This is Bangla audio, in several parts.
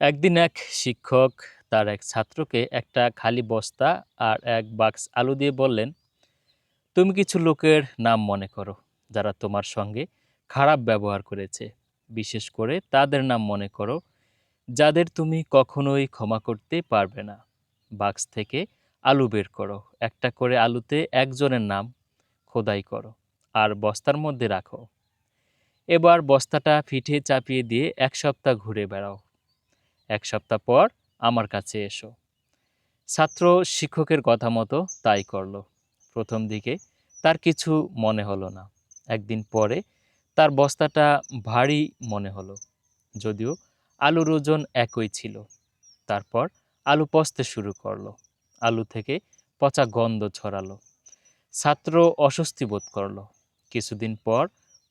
একদিন এক শিক্ষক তার এক ছাত্রকে একটা খালি বস্তা আর এক বাক্স আলু দিয়ে বললেন, তুমি কিছু লোকের নাম মনে করো যারা তোমার সঙ্গে খারাপ ব্যবহার করেছে। বিশেষ করে তাদের নাম মনে করো যাদের তুমি কখনোই ক্ষমা করতে পারবে না। বাক্স থেকে আলু বের করো, একটা করে আলুতে একজনের নাম খোদাই করো আর বস্তার মধ্যে রাখো। এবার বস্তাটা পিঠে চাপিয়ে দিয়ে 1 সপ্তাহ ঘুরে বেড়াও। 1 সপ্তাহ পর আমার কাছে এসো। ছাত্র শিক্ষকের কথা মতো তাই করল। প্রথম দিকে তার কিছু মনে হলো না। একদিন পরে তার বস্তাটা ভারী মনে হলো, যদিও আলুর ওজন একই ছিল। তারপর আলু পচতে শুরু করলো। আলু থেকে পচা গন্ধ ছড়ালো। ছাত্র অস্বস্তি বোধ করলো। কিছুদিন পর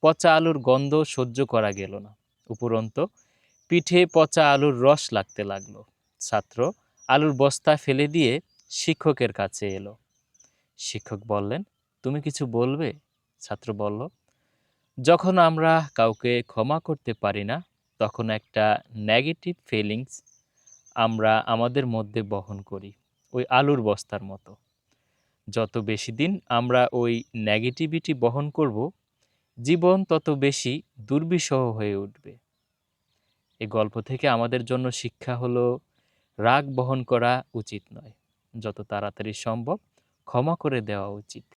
পচা আলুর গন্ধ সহ্য করা গেল না। উপরন্ত পিঠে পচা আলুর রস লাগতে লাগলো। ছাত্র আলুর বস্তা ফেলে দিয়ে শিক্ষকের কাছে এলো। শিক্ষক বললেন, তুমি কিছু বলবে? ছাত্র বলল, যখন আমরা কাউকে ক্ষমা করতে পারি না, তখন একটা নেগেটিভ ফিলিংস আমরা আমাদের মধ্যে বহন করি, ওই আলুর বস্তার মতো। যত বেশি দিন আমরা ওই নেগেটিভিটি বহন করব, জীবন তত বেশি দুর্বিষহ হয়ে উঠবে। এই গল্প থেকে আমাদের জন্য শিক্ষা হলো, রাগ বহন করা উচিত নয়, যত তাড়াতাড়ি সম্ভব ক্ষমা করে দেওয়া উচিত।